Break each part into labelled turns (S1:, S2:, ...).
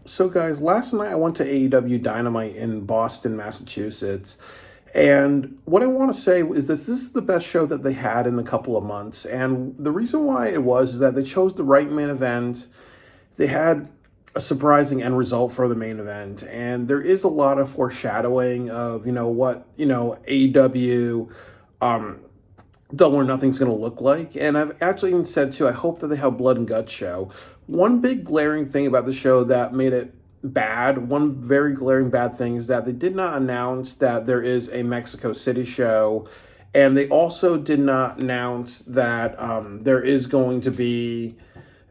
S1: So, guys, last night I went to AEW Dynamite in Boston, Massachusetts. And what I want to say is this is the best show that they had in a couple of months. And the reason why it was is that they chose the right main event. They had a surprising end result for the main event. And there is a lot of foreshadowing of, what, AEW Double or Nothing's going to look like. And I've actually even said, too, I hope that they have Blood and Guts show. One big glaring thing about the show that made it bad, one very glaring bad thing, is that they did not announce that there is a Mexico City show. And they also did not announce that there is going to be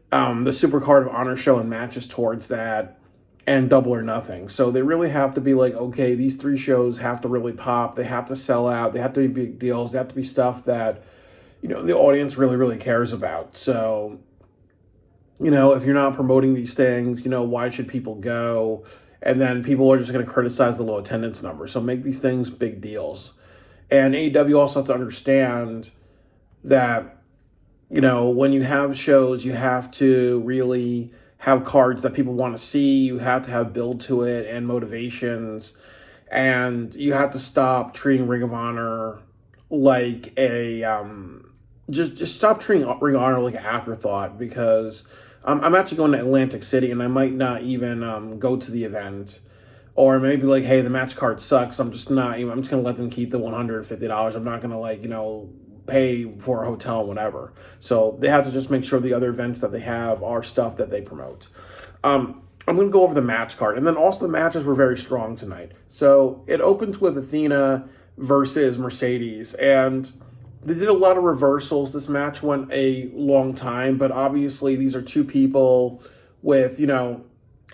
S1: the Supercard of Honor show and matches towards that and Double or Nothing. So they really have to be like, okay, these three shows have to really pop. They have to sell out. They have to be big deals. They have to be stuff that, the audience really, really cares about. So, if you're not promoting these things, why should people go? And then people are just going to criticize the low attendance number. So make these things big deals. And AEW also has to understand that, when you have shows, you have to really have cards that people want to see. You have to have build to it and motivations. And you have to stop treating Ring of Honor like a just stop treating Ring of Honor like an afterthought, because I'm actually going to Atlantic City and I might not even go to the event. Or maybe like, hey, the match card sucks. I'm just going to let them keep the $150. I'm not going to pay for a hotel and whatever. So they have to just make sure the other events that they have are stuff that they promote. I'm going to go over the match card. And then also the matches were very strong tonight. So it opens with Athena versus Mercedes. And they did a lot of reversals. This match went a long time. But obviously these are two people with,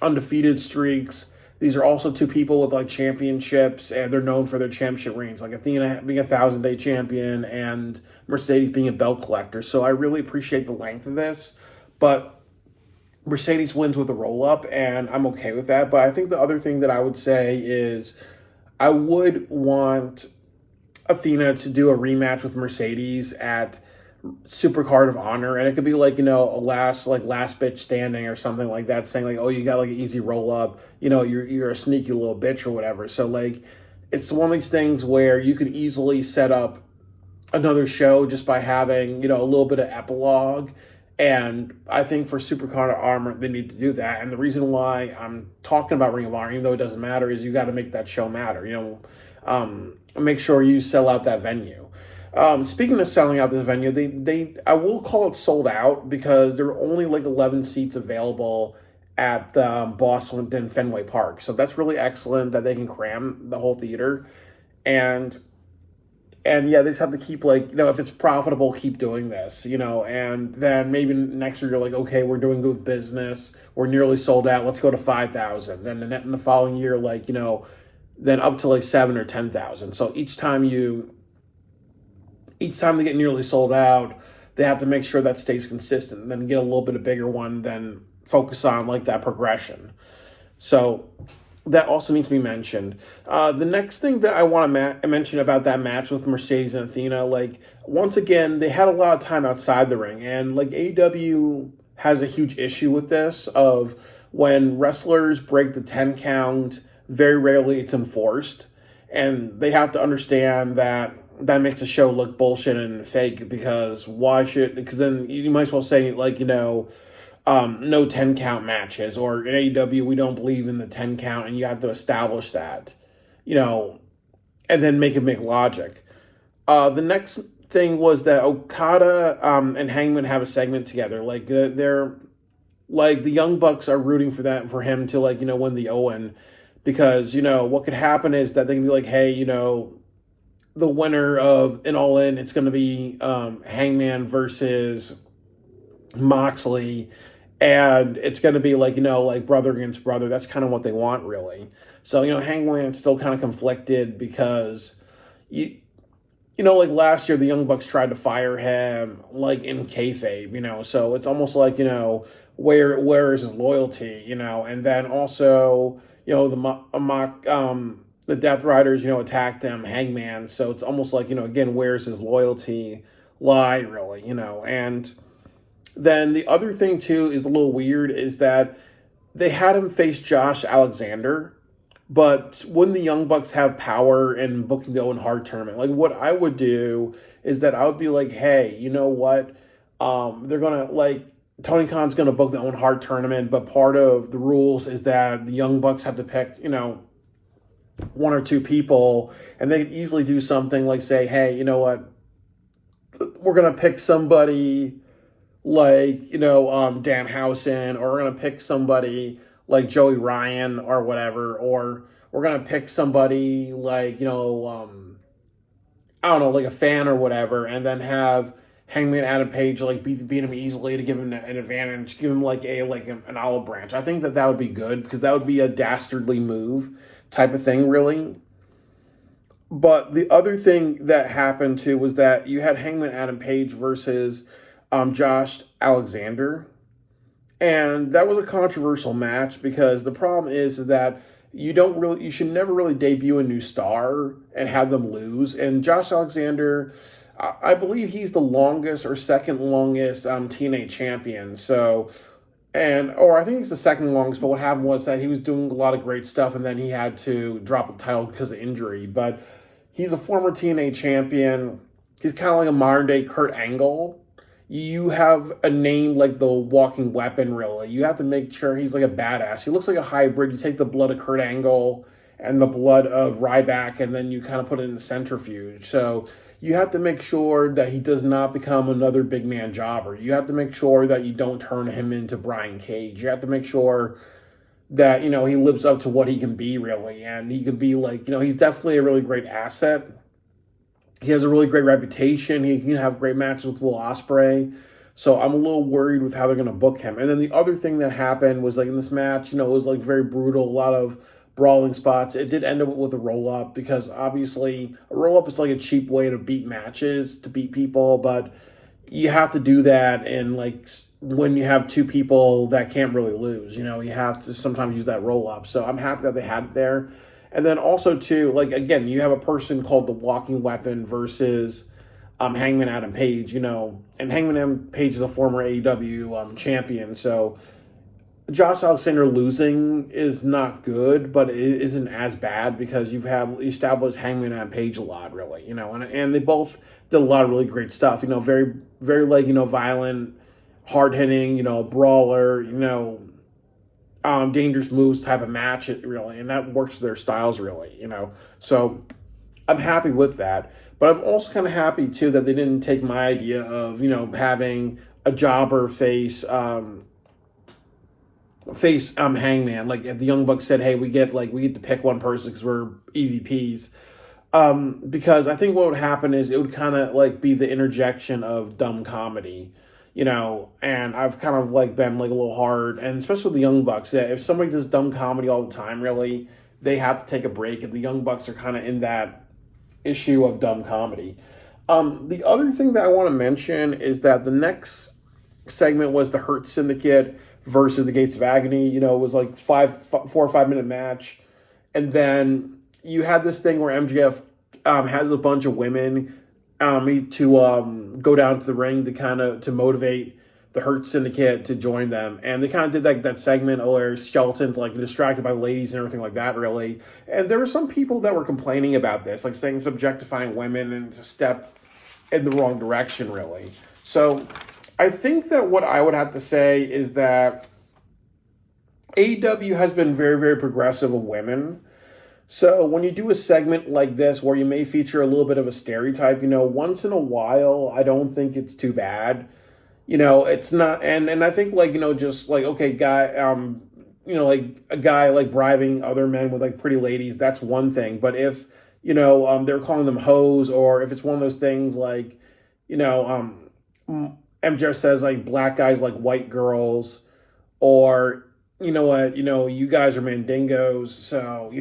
S1: undefeated streaks. These are also two people with championships, and they're known for their championship reigns. Like Athena being a 1,000-day champion and Mercedes being a belt collector. So I really appreciate the length of this. But Mercedes wins with a roll-up, and I'm okay with that. But I think the other thing that I would say is I would want Athena to do a rematch with Mercedes at Supercard of Honor, and it could be a last bitch standing or something like that, saying oh, you got an easy roll up, you're a sneaky little bitch or whatever. So it's one of these things where you could easily set up another show just by having a little bit of epilogue. And I think for Supercard of Honor they need to do that. And the reason why I'm talking about Ring of Honor, even though it doesn't matter, is you got to make that show matter. Make sure you sell out that venue. Speaking of selling out this venue, I will call it sold out, because there are only 11 seats available at the Boston Fenway Park. So that's really excellent that they can cram the whole theater. And yeah, they just have to keep if it's profitable, keep doing this, and then maybe next year you're okay, we're doing good business. We're nearly sold out. Let's go to 5,000. And then in the following year, then up to 7 or 10,000. So each time they get nearly sold out, they have to make sure that stays consistent, and then get a little bit of bigger one, then focus on that progression. So that also needs to be mentioned. The next thing that I want to mention about that match with Mercedes and Athena, once again, they had a lot of time outside the ring, and AEW has a huge issue with this, of when wrestlers break the 10 count, very rarely it's enforced, and they have to understand that makes a show look bullshit and fake, because then you might as well say no 10 count matches, or in AEW we don't believe in the 10 count, and you have to establish that, and then make it make logic. The next thing was that Okada and Hangman have a segment together. They're the Young Bucks are rooting for him to win the Owen, because what could happen is that they can be hey, the winner of an All In, it's going to be Hangman versus Moxley, and it's going to be brother against brother. That's kind of what they want, really. So Hangman's still kind of conflicted, because last year the Young Bucks tried to fire him in kayfabe, so it's almost where is his loyalty, and then also the Death Riders, attacked him, Hangman. So it's almost again, where's his loyalty lie, really, and then the other thing, too, is a little weird, is that they had him face Josh Alexander. But when the Young Bucks have power in booking the Owen Hart tournament, like what I would do is that I would be like, hey, you know what? They're gonna like Tony Khan's gonna book the Owen Hart tournament, but part of the rules is that the Young Bucks have to pick, one or two people, and they could easily do something like say, hey, you know what? We're gonna pick somebody like Danhausen, or we're gonna pick somebody like Joey Ryan or whatever, or we're gonna pick somebody like I don't know, like a fan or whatever, and then have Hangman Adam Page like beat him easily to give him an advantage, give him like an olive branch. I think that would be good because that would be a dastardly move type of thing, really. But the other thing that happened too was that you had Hangman Adam Page versus Josh Alexander. And that was a controversial match because the problem is that you should never really debut a new star and have them lose. And Josh Alexander, I believe he's the longest or second longest TNA champion. Or I think he's the second longest, but what happened was that he was doing a lot of great stuff and then he had to drop the title because of injury. But he's a former TNA champion. He's kind of like a modern day Kurt Angle. You have a name like the Walking Weapon, really. You have to make sure he's like a badass. He looks like a hybrid. You take the blood of Kurt Angle and the blood of Ryback, and then you kind of put it in the centrifuge. So you have to make sure that he does not become another big man jobber. You have to make sure that you don't turn him into Brian Cage. You have to make sure that, he lives up to what he can be, really. And he can be like, he's definitely a really great asset. He has a really great reputation. He can have great matches with Will Ospreay. So I'm a little worried with how they're going to book him. And then the other thing that happened was like in this match, it was like very brutal, a lot of brawling spots. It did end up with a roll-up because obviously a roll-up is like a cheap way to beat matches, to beat people. But you have to do that and like when you have two people that can't really lose. You have to sometimes use that roll-up. So I'm happy that they had it there. And then also, too, like, again, you have a person called the Walking Weapon versus Hangman Adam Page, and Hangman Adam Page is a former AEW champion. So Josh Alexander losing is not good, but it isn't as bad because you've established Hangman Adam Page a lot, really, and they both did a lot of really great stuff, very, very, like, violent, hard-hitting, brawler, dangerous moves type of match, really, and that works their styles, really, So I'm happy with that, but I'm also kind of happy too that they didn't take my idea of having a jobber face Hangman. Like if the Young Bucks said, hey, we get to pick one person because we're EVPs. Because I think what would happen is it would kind of like be the interjection of dumb comedy. And I've kind of like been like a little hard, and especially with the Young Bucks, that if somebody does dumb comedy all the time, really, they have to take a break, and the Young Bucks are kind of in that issue of dumb comedy. The other thing that I want to mention is that the next segment was the Hurt Syndicate versus the Gates of Agony. It was like 4 or 5 minute match, and then you had this thing where MJF has a bunch of women to go down to the ring to motivate the Hurt Syndicate to join them. And they kind of did that segment where Skelton's like distracted by the ladies and everything like that, really. And there were some people that were complaining about this, like saying it's objectifying women and it's a step in the wrong direction, really. So I think that what I would have to say is that AEW has been very, very progressive of women. So when you do a segment like this where you may feature a little bit of a stereotype, once in a while, I don't think it's too bad. It's not, and I think just like, okay, like a guy like bribing other men with like pretty ladies, that's one thing. But if, they're calling them hoes, or if it's one of those things like, MJF says like black guys like white girls, or you guys are mandingos, so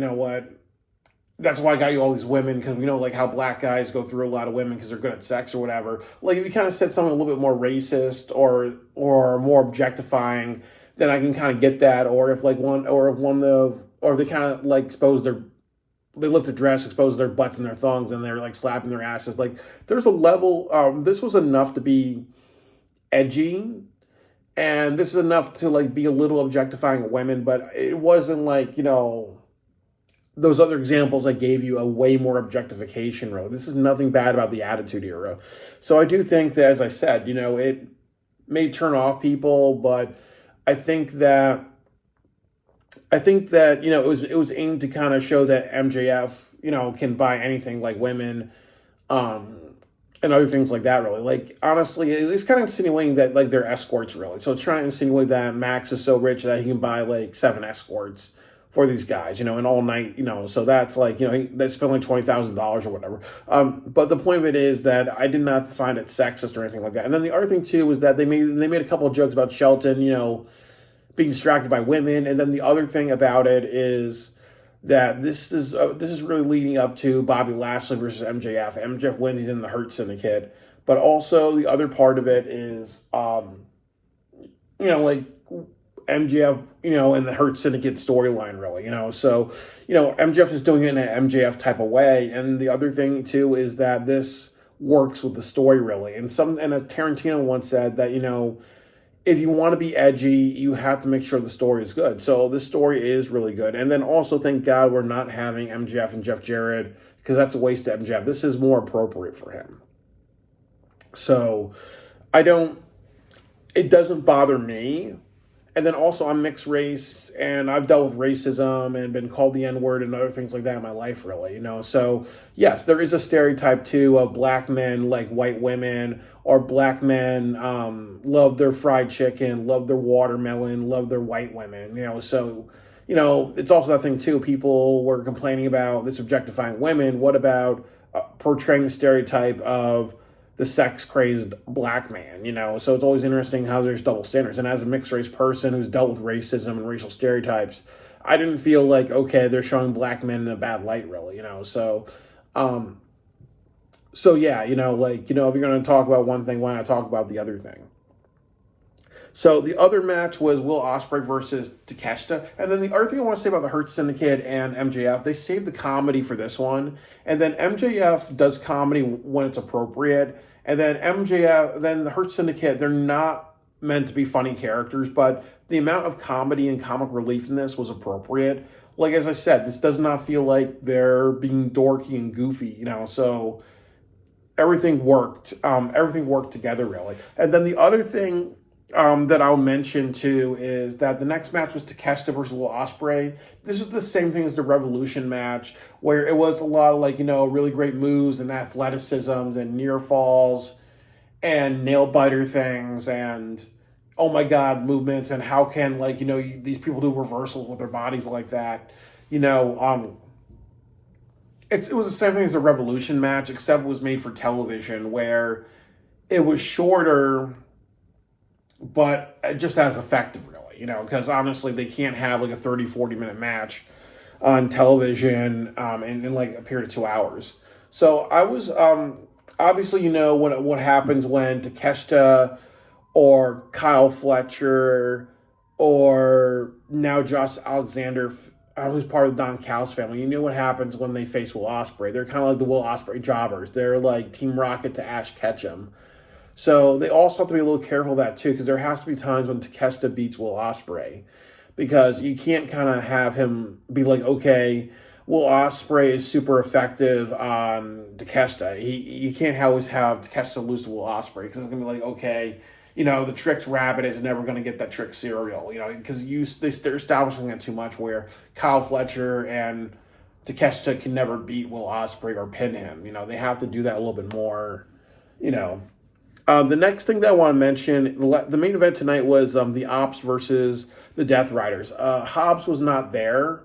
S1: that's why I got you all these women, because we know like how black guys go through a lot of women because they're good at sex or whatever. Like if you kind of said something a little bit more racist or more objectifying, then I can kind of get that. Or if they kind of like they lift a dress, expose their butts and their thongs, and they're like slapping their asses. Like there's a level. This was enough to be edgy. And this is enough to like be a little objectifying of women, but it wasn't like, those other examples I gave you a way more objectification, really. This is nothing bad about the Attitude Era. So I do think that, as I said, it may turn off people, but I think that it was aimed to kind of show that MJF, can buy anything like women, um, and other things like that. Really, like honestly, it's kind of insinuating that like they're escorts, really. So it's trying to insinuate that Max is so rich that he can buy like 7 escorts for these guys, and all night, So that's like, they spend like $20,000 or whatever. But the point of it is that I did not find it sexist or anything like that. And then the other thing too was that they made a couple of jokes about Shelton, being distracted by women. And then the other thing about it is that this is really leading up to Bobby Lashley versus MJF. MJF wins, he's in the Hurt Syndicate. But also the other part of it is, like MJF, in the Hurt Syndicate storyline, really, So, MJF is doing it in an MJF type of way. And the other thing too is that this works with the story, really. And as Tarantino once said that, if you want to be edgy, you have to make sure the story is good. So this story is really good. And then also, thank God we're not having MJF and Jeff Jarrett, because that's a waste of MJF. This is more appropriate for him. So it doesn't bother me. And then also, I'm mixed race, and I've dealt with racism and been called the N-word and other things like that in my life, really, So, yes, there is a stereotype, too, of black men like white women, or black men love their fried chicken, love their watermelon, love their white women, So, it's also that thing, too. People were complaining about this objectifying women. What about portraying the stereotype of the sex-crazed black man, So it's always interesting how there's double standards. And as a mixed-race person who's dealt with racism and racial stereotypes, I didn't feel like, okay, they're showing black men in a bad light, really, So, yeah, if you're going to talk about one thing, why not talk about the other thing? So the other match was Will Ospreay versus Takeshita. And then the other thing I want to say about the Hurt Syndicate and MJF, they saved the comedy for this one. And then MJF does comedy when it's appropriate. And then then the Hurt Syndicate, they're not meant to be funny characters, but the amount of comedy and comic relief in this was appropriate. Like, as I said, this does not feel like they're being dorky and goofy, So everything worked. Everything worked together, really. And then the other thing that I'll mention too is that the next match was Takeshita versus Will Ospreay. This was the same thing as the Revolution match, where it was a lot of really great moves and athleticisms and near falls and nail biter things and oh my god movements, and how can these people do reversals with their bodies like that. It was the same thing as the Revolution match, except it was made for television, where it was shorter but just as effective, really, because honestly, they can't have a 30, 40-minute match on television in a period of 2 hours. So I was, obviously, what happens when Takeshita or Kyle Fletcher or now Josh Alexander, who's part of the Don Callis family, you know what happens when they face Will Ospreay. They're kind of like the Will Ospreay jobbers. They're like Team Rocket to Ash Ketchum. So they also have to be a little careful of that too, because there has to be times when Takeshita beats Will Ospreay, because you can't kind of have him be like, okay, Will Ospreay is super effective on Takeshita. You can't always have Takeshita lose to Will Ospreay, because it's gonna be like, okay, the Trix Rabbit is never gonna get that Trix cereal, because they're establishing it too much, where Kyle Fletcher and Takeshita can never beat Will Ospreay or pin him. They have to do that a little bit more, The next thing that I want to mention, the main event tonight was the Ops versus the Death Riders. Hobbs was not there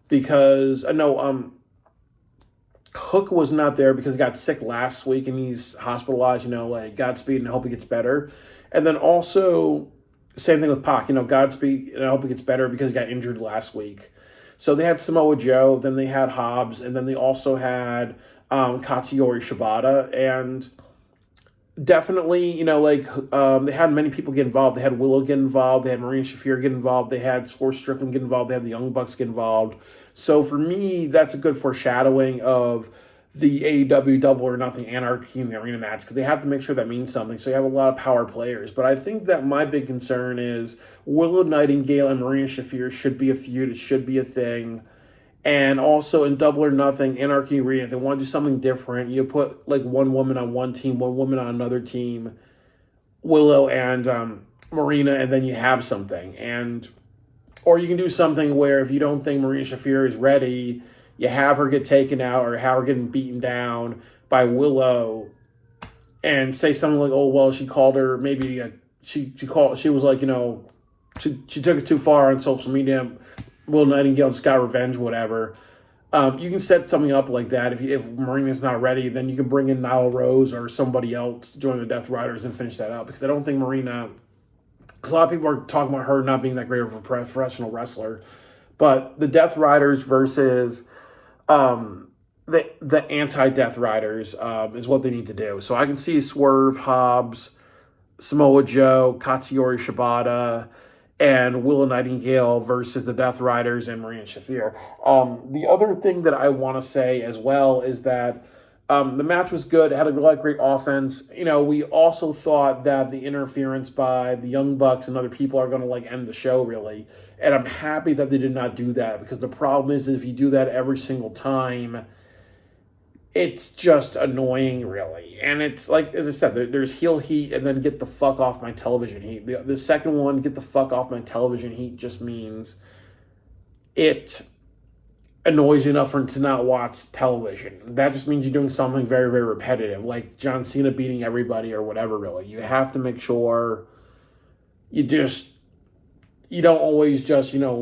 S1: because Hook was not there because he got sick last week and he's hospitalized. Godspeed and I hope he gets better. And then also same thing with Pac. Godspeed and I hope he gets better because he got injured last week. So they had Samoa Joe, then they had Hobbs, and then they also had Katsuyori Shibata. And definitely, they had many people get involved. They had Willow get involved. They had Marina Shafir get involved. They had Swerve Strickland get involved. They had the Young Bucks get involved. So for me, that's a good foreshadowing of the AEW Double or Nothing Anarchy in the Arena match because they have to make sure that means something. So you have a lot of power players. But I think that my big concern is Willow Nightingale and Marina Shafir should be a feud. It should be a thing. And also in Double or Nothing, Anarchy Arena, if they want to do something different, you put like one woman on one team, one woman on another team, Willow and Marina, and then you have something. Or you can do something where if you don't think Marina Shafir is ready, you have her get taken out or have her getting beaten down by Willow and say something like, oh, well, she called her, she was like, she took it too far on social media. Will Nightingale just got revenge, whatever. You can set something up like that. If Marina's not ready, then you can bring in Nyla Rose or somebody else to join the Death Riders and finish that out. Because I don't think Marina, because a lot of people are talking about her not being that great of a professional wrestler. But the Death Riders versus the anti-Death Riders is what they need to do. So I can see Swerve, Hobbs, Samoa Joe, Katsuyori Shibata, and Willow Nightingale versus the Death Riders and Marina Shafir. The other thing that I want to say as well is that the match was good. It had a lot of great offense. We also thought that the interference by the Young Bucks and other people are going to end the show, really. And I'm happy that they did not do that because the problem is if you do that every single time, it's just annoying, really. And it's like, as I said, there's heel heat and then get the fuck off my television heat. The second one, get the fuck off my television heat, just means it annoys you enough to not watch television. That just means you're doing something very, very repetitive, like John Cena beating everybody or whatever, really. You have to make sure you don't always just, you don't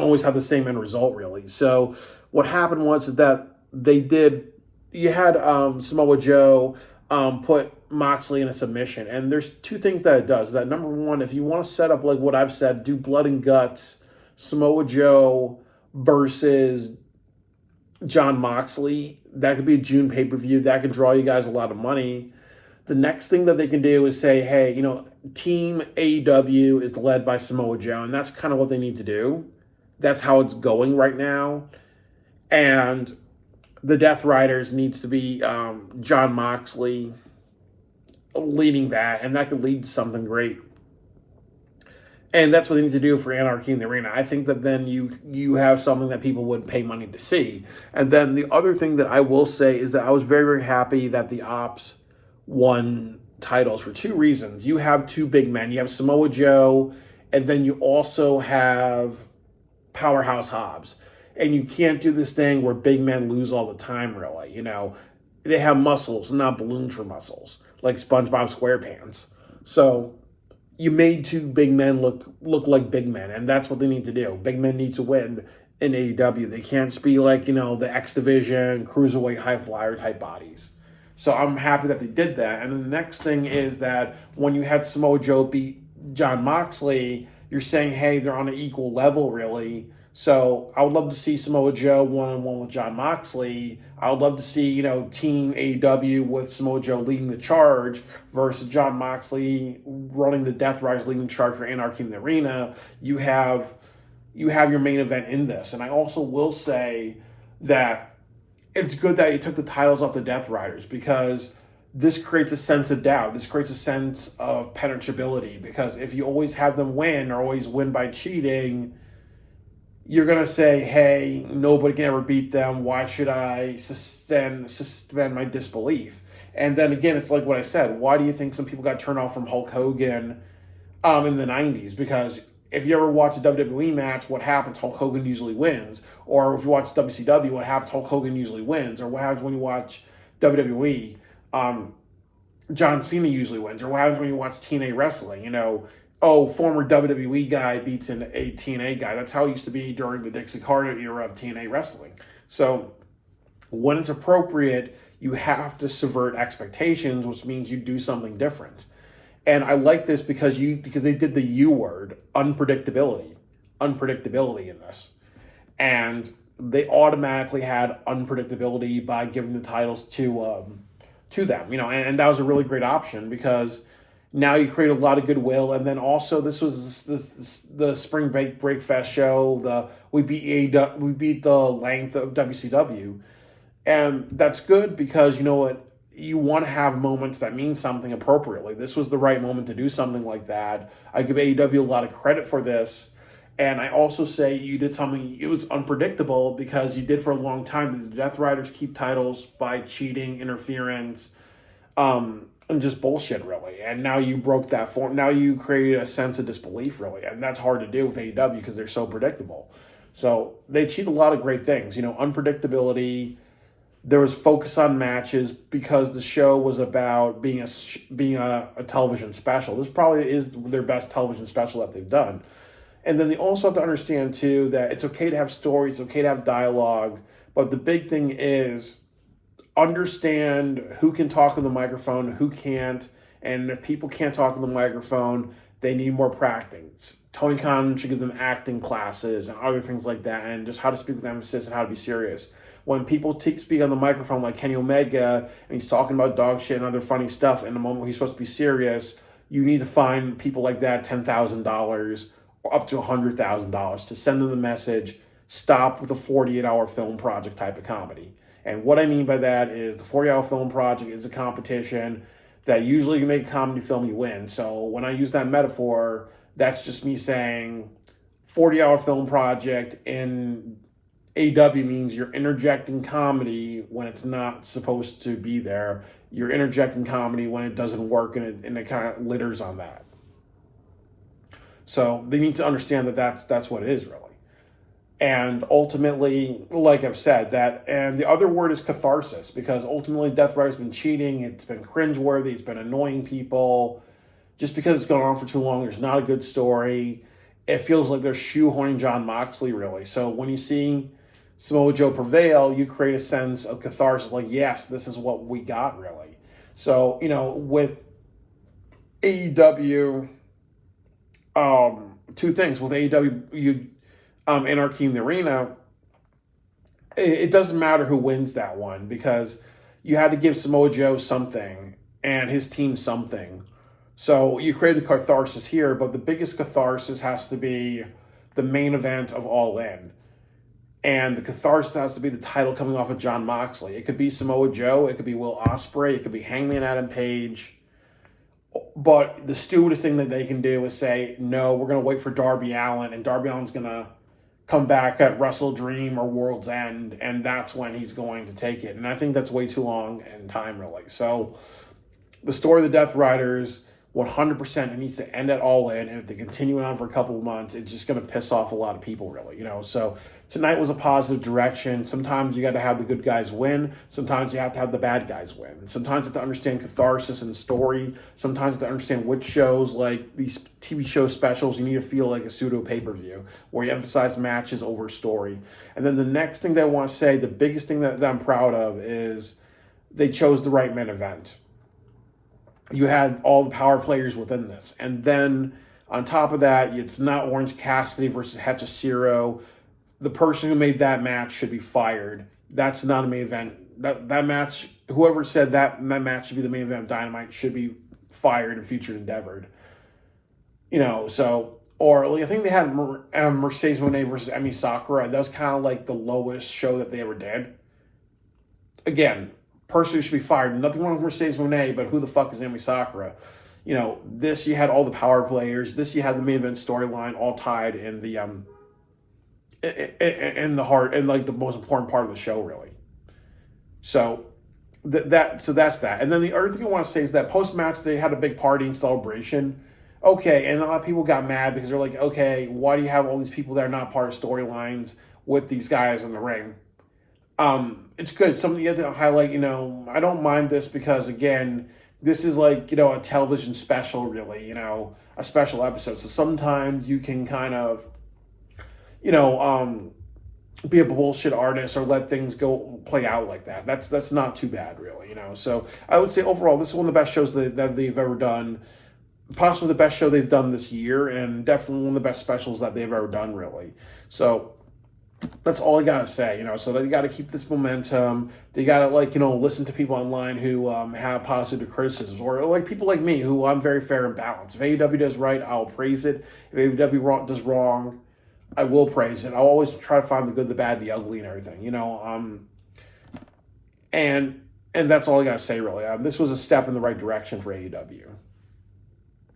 S1: always have the same end result, really. So what happened was that you had Samoa Joe put Moxley in a submission. And there's two things that it does. That number one, if you want to set up like what I've said, do blood and guts, Samoa Joe versus John Moxley. That could be a June pay-per-view. That could draw you guys a lot of money. The next thing that they can do is say, hey, Team AEW is led by Samoa Joe. And that's kind of what they need to do. That's how it's going right now. And the Death Riders needs to be John Moxley leading that, and that could lead to something great. And that's what they need to do for Anarchy in the Arena. I think that then you have something that people would pay money to see. And then the other thing that I will say is that I was very, very happy that the Ops won titles for two reasons. You have two big men. You have Samoa Joe, and then you also have Powerhouse Hobbs. And you can't do this thing where big men lose all the time, really. They have muscles, not balloons for muscles, like SpongeBob SquarePants. So you made two big men look like big men, and that's what they need to do. Big men need to win in AEW. They can't just be like, the X Division, Cruiserweight, High Flyer type bodies. So I'm happy that they did that. And then the next thing is that when you had Samoa Joe beat John Moxley, you're saying, hey, they're on an equal level, really. So I would love to see Samoa Joe one-on-one with John Moxley. I would love to see, Team AEW with Samoa Joe leading the charge versus John Moxley running the Death Riders leading the charge for Anarchy in the Arena. You have your main event in this. And I also will say that it's good that you took the titles off the Death Riders because this creates a sense of doubt. This creates a sense of penetrability because if you always have them win or always win by cheating, you're going to say, hey, nobody can ever beat them. Why should I suspend my disbelief? And then again, it's like what I said. Why do you think some people got turned off from Hulk Hogan in the 90s? Because if you ever watch a WWE match, what happens? Hulk Hogan usually wins. Or if you watch WCW, what happens? Hulk Hogan usually wins. Or what happens when you watch WWE? John Cena usually wins. Or what happens when you watch TNA wrestling? Former WWE guy beats a TNA guy. That's how it used to be during the Dixie Carter era of TNA wrestling. So when it's appropriate, you have to subvert expectations, which means you do something different. And I like this because they did the U word, unpredictability in this. And they automatically had unpredictability by giving the titles to them, and that was a really great option because now you create a lot of goodwill. And then also this was the Spring Break Fest show. We beat the length of WCW. And that's good because you know what? You want to have moments that mean something appropriately. This was the right moment to do something like that. I give AEW a lot of credit for this. And I also say you did something, it was unpredictable because you did for a long time. The Death Riders keep titles by cheating, interference, and just bullshit, really. And now you broke that form. Now you created a sense of disbelief, really. And that's hard to do with AEW because they're so predictable. So they cheat a lot of great things. Unpredictability. There was focus on matches because the show was about being a television special. This probably is their best television special that they've done. And then they also have to understand, too, that it's okay to have stories, it's okay to have dialogue, but the big thing is understand who can talk on the microphone, who can't, and if people can't talk on the microphone, they need more practice. Tony Khan should give them acting classes and other things like that, and just how to speak with emphasis and how to be serious. When people speak on the microphone like Kenny Omega, and he's talking about dog shit and other funny stuff in the moment where he's supposed to be serious, you need to find people like that $10,000 or up to $100,000 to send them the message, stop with the 48-hour film project type of comedy. And what I mean by that is the 40-hour film project is a competition that usually you make a comedy film, you win. So when I use that metaphor, that's just me saying 40-hour film project in AEW means you're interjecting comedy when it's not supposed to be there. You're interjecting comedy when it doesn't work, and it kind of litters on that. So they need to understand that that's what it is, really. And ultimately, like I've said, and the other word is catharsis, because ultimately Death Rider's been cheating, it's been cringeworthy, it's been annoying people. Just because it's gone on for too long, there's not a good story. It feels like they're shoehorning Jon Moxley, really. So when you see Samoa Joe prevail, you create a sense of catharsis, like, yes, this is what we got, really. So, with AEW, two things. With AEW, Anarchy in the Arena, it doesn't matter who wins that one because you had to give Samoa Joe something and his team something. So you created catharsis here, but the biggest catharsis has to be the main event of All In. And the catharsis has to be the title coming off of Jon Moxley. It could be Samoa Joe, it could be Will Ospreay, it could be Hangman Adam Page. But the stupidest thing that they can do is say, no, we're going to wait for Darby Allin, and Darby Allin's going to come back at Wrestle Dream or World's End, and that's when he's going to take it. And I think that's way too long in time, really. So the story of the Death Riders, 100%, it needs to end at All In, and if they continue on for a couple of months, it's just going to piss off a lot of people, really. So tonight was a positive direction. Sometimes you got to have the good guys win. Sometimes you have to have the bad guys win. Sometimes you have to understand catharsis and story. Sometimes you have to understand which shows, like these TV show specials, you need to feel like a pseudo pay-per-view where you emphasize matches over story. And then the next thing that I want to say, the biggest thing that I'm proud of is they chose the right main event. You had all the power players within this. And then on top of that, it's not Orange Cassidy versus Hechicero. The person who made that match should be fired. That's not a main event. That match, whoever said that match should be the main event of Dynamite should be fired and future endeavored. Or I think they had Mercedes Moné versus Emi Sakura. That was kind of like the lowest show that they ever did. Again, person who should be fired. Nothing wrong with Mercedes Moné, but who the fuck is Emi Sakura? This you had all the power players. This you had the main event storyline all tied in the in the heart and like the most important part of the show, really. So that's that. And then the other thing I want to say is that post match they had a big party and celebration. Okay, and a lot of people got mad because they're like, okay, why do you have all these people that are not part of storylines with these guys in the ring? It's good. Something you have to highlight, I don't mind this because, again, this is like, a television special, really, a special episode. So sometimes you can kind of, be a bullshit artist or let things go play out like that. That's not too bad, really, So I would say overall, this is one of the best shows that they've ever done. Possibly the best show they've done this year, and definitely one of the best specials that they've ever done, really. So that's all I gotta say, So they got to keep this momentum. They got to listen to people online who have positive criticisms, or like people like me who I'm very fair and balanced. If AEW does right, I'll praise it. If AEW does wrong, I will praise it. I'll always try to find the good, the bad, the ugly, and everything. And that's all I got to say, really. This was a step in the right direction for AEW.